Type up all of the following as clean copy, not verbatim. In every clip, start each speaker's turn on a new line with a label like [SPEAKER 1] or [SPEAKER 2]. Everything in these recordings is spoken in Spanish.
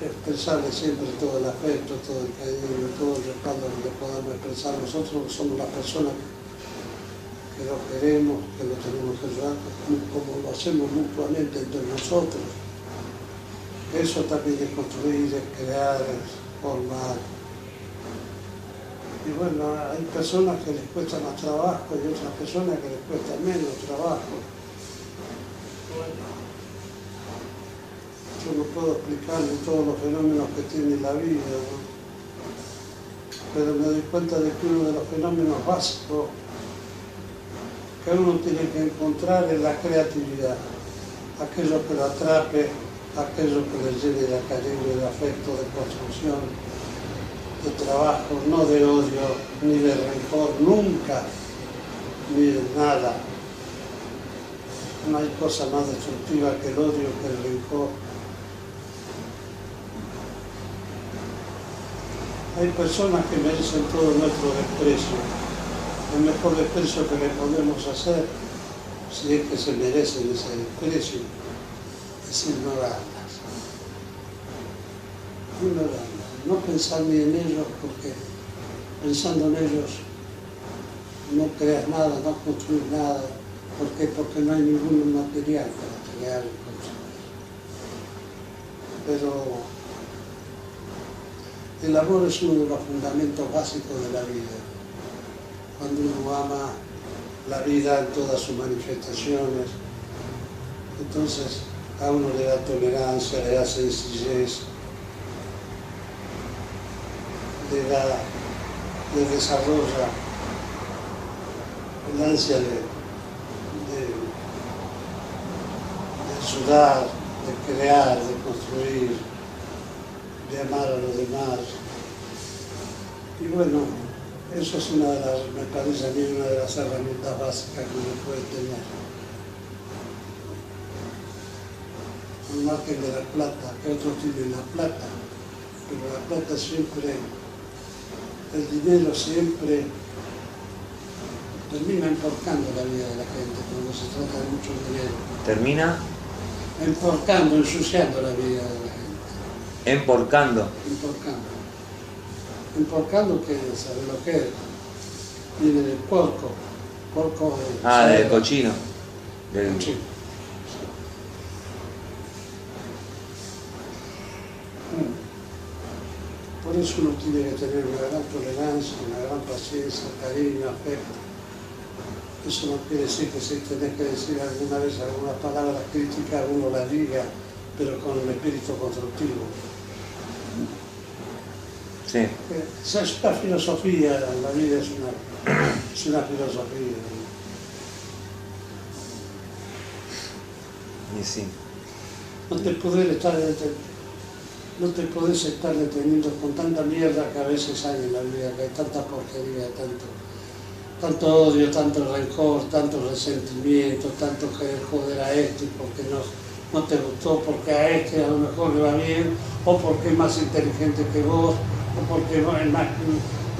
[SPEAKER 1] expresarle siempre todo el afecto, todo el cariño, todo el respaldo que le podamos expresar nosotros, que somos las personas que lo queremos, que lo tenemos que ayudar, como lo hacemos mutuamente entre nosotros. Eso también es construir, es crear, es formar. Y bueno, hay personas que les cuesta más trabajo y otras personas que les cuesta menos trabajo. Bueno, yo no puedo explicarle todos los fenómenos que tiene la vida, ¿no? Pero me doy cuenta de que uno de los fenómenos básicos que uno tiene que encontrar es la creatividad, aquello que lo atrape, aquello que le llene de cariño, de afecto, de construcción, de trabajo, no de odio, ni de rencor, nunca, ni de nada. No hay cosa más destructiva que el odio, que el rencor. Hay personas que merecen todo nuestro desprecio. El mejor desprecio que le podemos hacer, si es que se merecen ese desprecio, es ignorarlas. Ignorarlas. No pensar ni en ellos, porque pensando en ellos no creas nada, no construir nada. ¿Por qué? Porque no hay ningún material para crear y construir. Pero el amor es uno de los fundamentos básicos de la vida. Cuando uno ama la vida en todas sus manifestaciones, entonces a uno le da tolerancia, le da sencillez, le desarrolla el ansia de ayudar, de crear, de construir, de amar a los demás. Y bueno, eso es una de las, me parece a mí, una de las herramientas básicas que uno puede tener. Al margen de la plata, que otros tienen la plata, pero la plata siempre, el dinero siempre termina enforcando la vida de la gente cuando se trata de mucho dinero.
[SPEAKER 2] ¿Termina?
[SPEAKER 1] Enforcando, ensuciando la vida de la gente.
[SPEAKER 2] ¿Emporcando?
[SPEAKER 1] Enforcando. Enforcando, que sabe lo que es. Viene del porco. Porco de
[SPEAKER 2] del cochino. Del
[SPEAKER 1] cochino. Por eso uno tiene que tener una gran tolerancia, una gran paciencia, cariño, afecto. Eso no quiere decir que si tenés que decir alguna vez alguna palabra crítica, uno la diga, pero con un espíritu constructivo.
[SPEAKER 2] Sí.
[SPEAKER 1] Esa es una filosofía, la vida es una filosofía.
[SPEAKER 2] Y sí.
[SPEAKER 1] No te podés estar deteniendo con tanta mierda que a veces hay en la vida, que hay tanta porquería, tanto odio, tanto rencor, tanto resentimiento, tanto querer joder a este porque no te gustó, porque a este a lo mejor le va bien, o porque es más inteligente que vos, o porque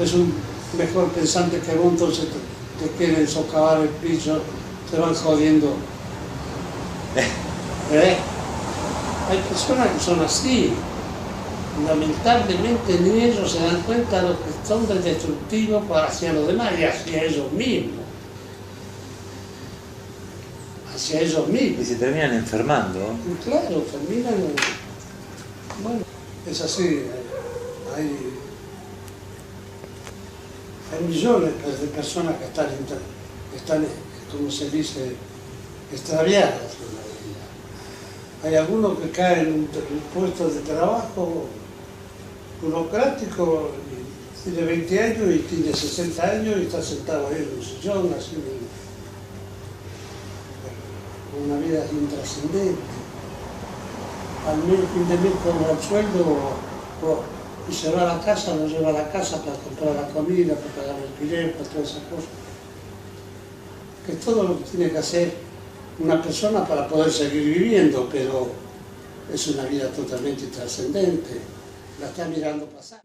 [SPEAKER 1] es un mejor pensante que vos, entonces te quieren socavar el piso, te van jodiendo. Hay personas que son así. Lamentablemente ni ellos se dan cuenta de lo que son de destructivos hacia los demás y hacia ellos mismos. Hacia ellos mismos.
[SPEAKER 2] Y se terminan enfermando.
[SPEAKER 1] Y claro, terminan. Bueno, es así. Hay millones de personas que están, como se dice, extraviadas en la vida. Hay algunos que caen en un puesto de trabajo burocrático, tiene 20 años y tiene 60 años y está sentado ahí en un sillón, así, con una vida intrascendente. Al fin de mes cobra el sueldo y se va a la casa, lo lleva a la casa para comprar la comida, para pagar el alquiler, para todas esas cosas. Que es todo lo que tiene que hacer una persona para poder seguir viviendo, pero es una vida totalmente intrascendente. La está mirando pasar.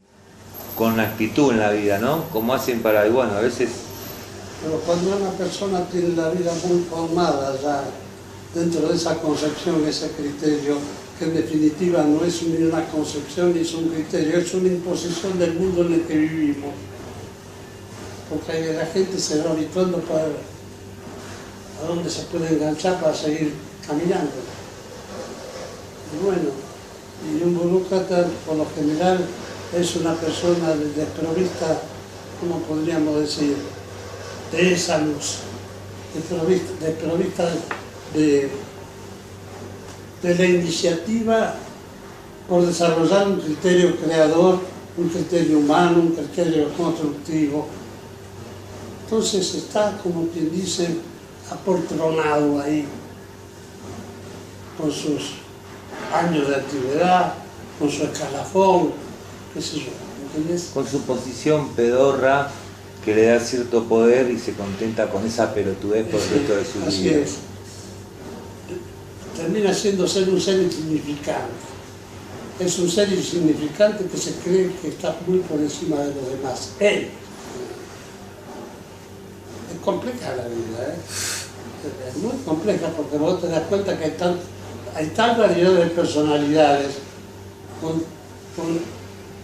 [SPEAKER 2] Con actitud en la vida, ¿no? Como hacen para, y bueno, a veces...
[SPEAKER 1] Pero cuando una persona tiene la vida muy formada ya dentro de esa concepción, ese criterio, que en definitiva no es ni una concepción ni es un criterio, es una imposición del mundo en el que vivimos. Porque la gente se va habituando para a dónde se puede enganchar para seguir caminando. Y bueno, y un burócrata por lo general es una persona desprovista, ¿cómo podríamos decir?, de esa luz, desprovista de la iniciativa por desarrollar un criterio creador, un criterio humano, un criterio constructivo. Entonces está, como quien dice, apoltronado ahí, con sus años de antigüedad, con su escalafón, qué sé yo, ¿entendés?
[SPEAKER 2] Con su posición pedorra que le da cierto poder y se contenta con esa pelotudez por el resto de su
[SPEAKER 1] Así
[SPEAKER 2] vida.
[SPEAKER 1] es. Termina siendo ser un ser insignificante. Es un ser insignificante que se cree que está muy por encima de los demás. Él. Es compleja la vida, ¿eh? Es muy compleja porque vos te das cuenta que hay tal variedad de personalidades con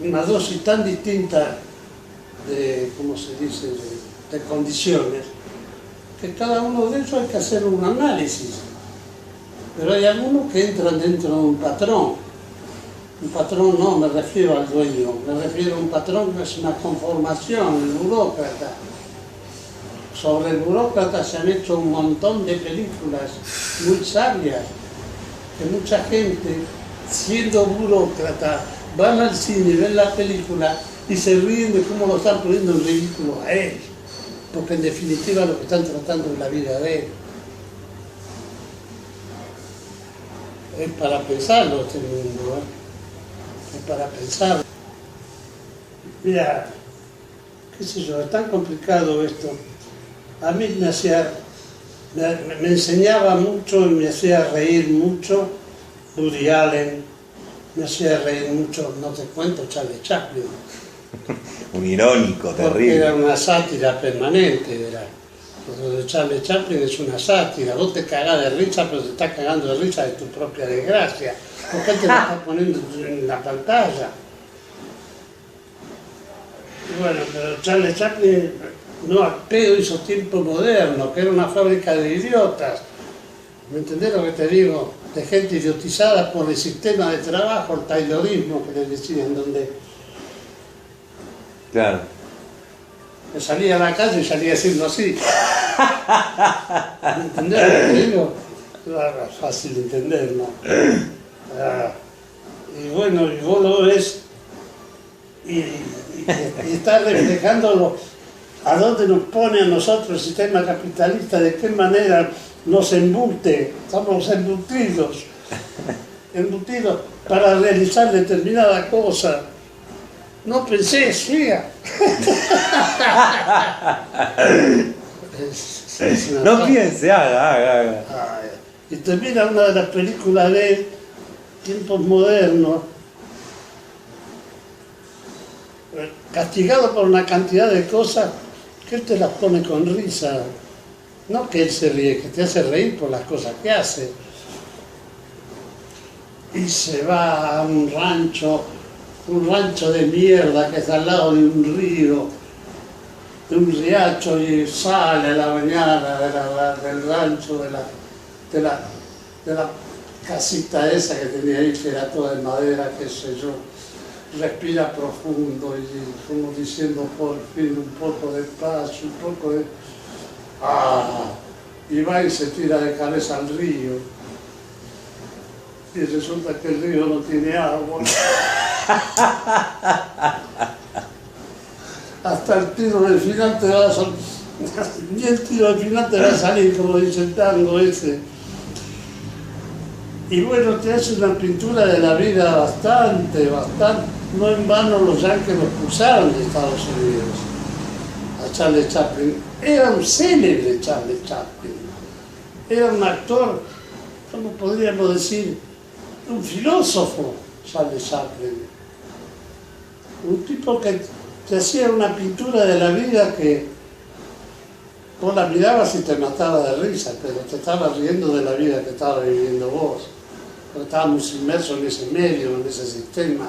[SPEAKER 1] una dosis tan distinta de, ¿cómo se dice?, de condiciones, que cada uno de ellos hay que hacer un análisis. Pero hay algunos que entran dentro de un patrón. Un patrón no me refiero al dueño, me refiero a un patrón que es una conformación, el burócrata. Sobre el burócrata se han hecho un montón de películas muy sabias, que mucha gente, siendo burócrata, van al cine, ven la película y se ríen de cómo lo están poniendo en ridículo a él, porque en definitiva lo que están tratando es la vida de él. Es para pensarlo este mundo, ¿eh? Es para pensarlo. Mira, qué sé yo, es tan complicado esto. A mí me enseñaba mucho y me hacía reír mucho Woody Allen, me hacía reír mucho, no te cuento, Charlie Chaplin.
[SPEAKER 2] Un irónico,
[SPEAKER 1] Porque
[SPEAKER 2] terrible.
[SPEAKER 1] era una sátira permanente, era. Lo de Charlie Chaplin es una sátira, vos te cagás de risa, pero te estás cagando de risa de tu propia desgracia, porque él te la está poniendo en la pantalla. Y bueno, pero Charlie Chaplin no al pedo hizo Tiempo Moderno, que era una fábrica de idiotas. ¿Me entendés lo que te digo? De gente idiotizada por el sistema de trabajo, el taylorismo que les decían, donde
[SPEAKER 2] Claro.
[SPEAKER 1] me salía a la calle y salía haciendo así. ¿Me entendés lo que te digo? Era fácil de entender, ¿no? Y bueno, y vos lo ves y está reflejándolo a dónde nos pone a nosotros el sistema capitalista, de qué manera nos embute, estamos embutidos para realizar determinada cosa. No pensé, siga.
[SPEAKER 2] No piense, haga.
[SPEAKER 1] Y termina una de las películas de Tiempos Modernos, castigado por una cantidad de cosas que él te las pone con risa. No que él se ríe, que te hace reír por las cosas que hace. Y se va a un rancho de mierda que está al lado de un río, de un riacho, y sale a la mañana del rancho, de la casita esa que tenía ahí, que era toda de madera, qué sé yo. Respira profundo y como diciendo por fin un poco de paz, un poco de... y va y se tira de cabeza al río. Y resulta que el río no tiene agua. Hasta el tiro del final te va a salir. Ni el tiro del final te va a salir, como dice el tango ese. Y bueno, te hace una pintura de la vida bastante. No en vano los yankees lo expulsaron de Estados Unidos a Charlie Chaplin. Era un célebre Charlie Chaplin. Era un actor, ¿cómo podríamos decir? Un filósofo, Charlie Chaplin. Un tipo que te hacía una pintura de la vida que vos la mirabas y te mataba de risa, pero te estabas riendo de la vida que estaba viviendo vos. Porque estábamos inmersos en ese medio, en ese sistema.